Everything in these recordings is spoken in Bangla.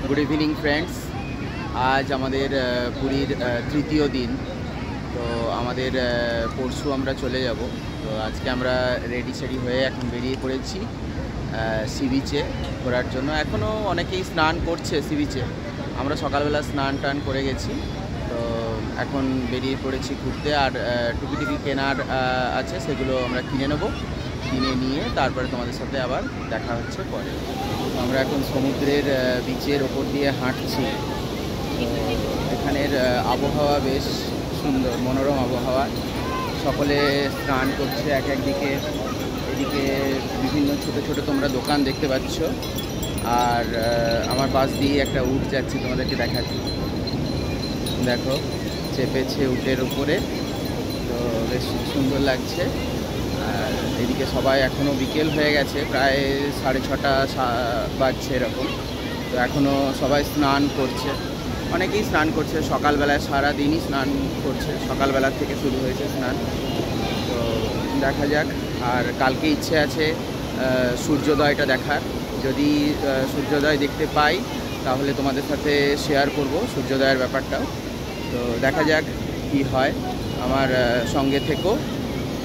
Good evening friends. आज हमारे पुरीर तृतीय दिन। तो हमारे परशु आमरा चले যাব। तो आज के आमरा रेडी सेडी हुए এখন বেরিয়ে পড়েছি সি বিচে ঘোরার জন্য। এখনও অনেকেই স্নান করছে সি বিচে। আমরা সকালবেলা স্নান টান করে গেছি। তো এখন বেরিয়ে পড়েছি ঘুরতে। আর টুপি টুপি কেনার আছে, সেগুলো আমরা কিনে নেব। কিনে নিয়ে তারপরে তোমাদের সাথে আবার দেখা হচ্ছে পরে। আমরা এখন সমুদ্রের বিচের ওপর দিয়ে হাঁটছি। এখানের আবহাওয়া বেশ সুন্দর, মনোরম আবহাওয়া। সকলে স্নান করছে এক একদিকে। এদিকে বিভিন্ন ছোট ছোট তোমরা দোকান দেখতে পাচ্ছ। আর আমার পাশ দিয়ে একটা উট যাচ্ছে, তোমাদেরকে দেখাচ্ছি। দেখো, চেপেছে উটের উপরে। তো বেশ সুন্দর লাগছে। আর এদিকে সবাই এখনও বিকেল হয়ে গেছে, প্রায় 6:30 বাজছে এরকম। তো এখনও সবাই স্নান করছে, অনেকেই স্নান করছে। সকালবেলায় সারাদিনই স্নান করছে, সকালবেলা থেকে শুরু হয়েছে স্নান। তো দেখা যাক। আর কালকে ইচ্ছে আছে সূর্যোদয়টা দেখার। যদি সূর্যোদয় দেখতে পাই তাহলে তোমাদের সাথে শেয়ার করব সূর্যোদয়ের ব্যাপারটাও। তো দেখা যাক কি হয়। আমার সঙ্গে থেকো,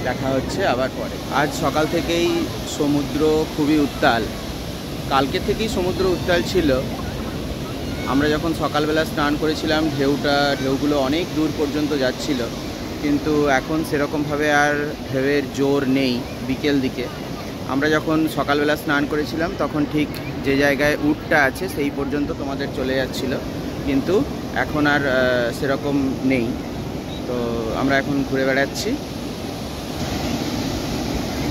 দেখা হচ্ছে আবার পরে। আজ সকাল থেকেই সমুদ্র খুবই উত্তাল। কালকে থেকেই সমুদ্র উত্তাল ছিল। আমরা যখন সকালবেলা স্নান করেছিলাম ঢেউগুলো অনেক দূর পর্যন্ত যাচ্ছিল, কিন্তু এখন সেরকমভাবে আর ঢেউয়ের জোর নেই। বিকেল দিকে আমরা যখন সকালবেলা স্নান করেছিলাম তখন ঠিক যে জায়গায় উটটা আছে সেই পর্যন্ত তোমাদের চলে যাচ্ছিল, কিন্তু এখন আর সেরকম নেই। তো আমরা এখন ঘুরে বেড়াচ্ছি।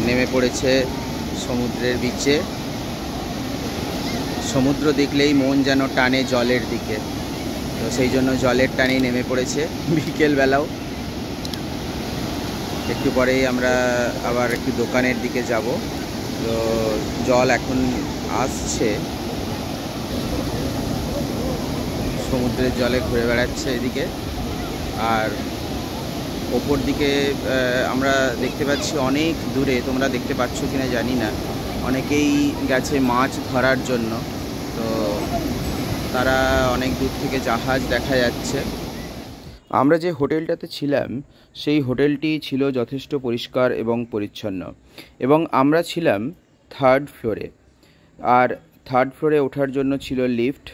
নেমে পড়েছে সমুদ্রের বিচে। সমুদ্র দেখলেই মন যেন টানে জলের দিকে। তো সেই জন্য জলের টানেই নেমে পড়েছে বিকেলবেলাও। একটু পরেই আমরা আবার একটু দোকানের দিকে যাব। তো জল এখন আসছে, সমুদ্রের জলে ঘুরে বেড়াচ্ছে এদিকে। আর ওপর দিকে আমরা দেখতে পাচ্ছি অনেক দূরে, তোমরা দেখতে পাচ্ছ কিনা জানি না, অনেকেই গেছে মাছ ধরার জন্য। তো তারা অনেক দূর থেকে জাহাজ দেখা যাচ্ছে। আমরা যে হোটেলটাতে ছিলাম সেই হোটেলটি ছিল যথেষ্ট পরিষ্কার এবং পরিচ্ছন্ন, এবং আমরা ছিলাম 3rd ফ্লোরে। আর 3rd ফ্লোরে ওঠার জন্য ছিল লিফট।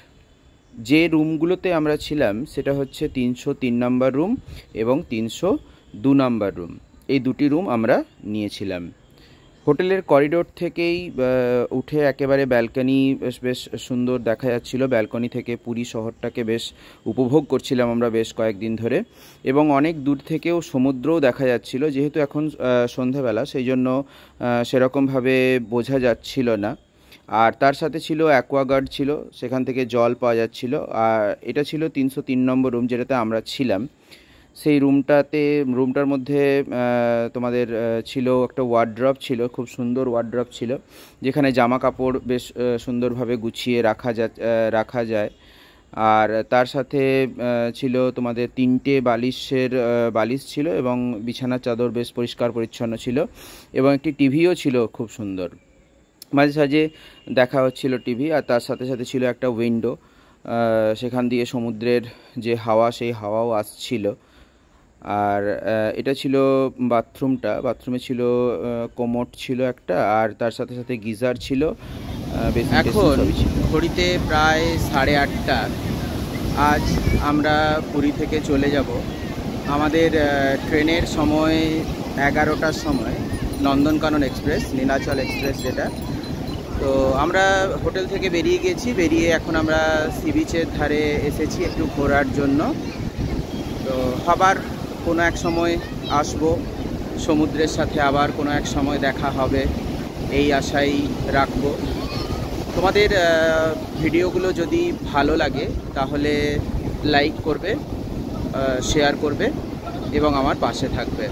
যে রুমগুলোতে আমরা ছিলাম সেটা হচ্ছে 303 নম্বর রুম এবং 302 নম্বর রুম। এই দুটি রুম আমরা নিয়েছিলাম। হোটেলের করিডোর থেকেই উঠে একেবারে ব্যালকনি বেশ সুন্দর দেখা যাচ্ছিল। ব্যালকনি থেকে পুরী শহরটাকে বেশ উপভোগ করছিলাম আমরা বেশ কয়েকদিন ধরে। এবং অনেক দূর থেকেও সমুদ্রও দেখা যাচ্ছিল। যেহেতু এখন সন্ধ্যাবেলা, সেই জন্য সেরকমভাবে বোঝা যাচ্ছিল না। আর তার সাথে ছিল অ্যাকোয়াগার্ড ছিল, সেখান থেকে জল পাওয়া যাচ্ছিল। আর এটা ছিল 303 নম্বর রুম, যেটাতে আমরা ছিলাম। সেই রুমটার মধ্যে তোমাদের ছিল একটা ওয়ার্ড্রপ ছিল, খুব সুন্দর ওয়ার্ড্রপ ছিল, যেখানে জামা কাপড় বেশ সুন্দরভাবে গুছিয়ে রাখা যায়। আর তার সাথে ছিল তোমাদের 3টে বালিশ ছিল, এবং বিছানার চাদর বেশ পরিষ্কার পরিচ্ছন্ন ছিল, এবং একটি টিভিও ছিল খুব সুন্দর। মাঝে সাঝে দেখা হচ্ছিল টিভি। আর তার সাথে সাথে ছিল একটা উইন্ডো, সেখান দিয়ে সমুদ্রের যে হাওয়া সেই হাওয়াও আসছিল। আর এটা ছিল বাথরুমে ছিল কোমোড ছিল একটা, আর তার সাথে সাথে গিজার ছিল। এখন ঘড়িতে প্রায় 8:30। আজ আমরা পুরী থেকে চলে যাব। আমাদের ট্রেনের সময় 11টার সময়, নন্দনকানন এক্সপ্রেস, নীলাচল এক্সপ্রেস যেটা। তো আমরা হোটেল থেকে বেরিয়ে গেছি। বেরিয়ে এখন আমরা সি বিচের ধারে এসেছি একটু ঘোরার জন্য। তো আবার কোনো এক সময় আসবো সমুদ্রের সাথে, আবার কোনো এক সময় দেখা হবে, এই আশাই রাখবো। তোমাদের ভিডিওগুলো যদি ভালো লাগে তাহলে লাইক করবে, শেয়ার করবে এবং আমার পাশে থাকবে।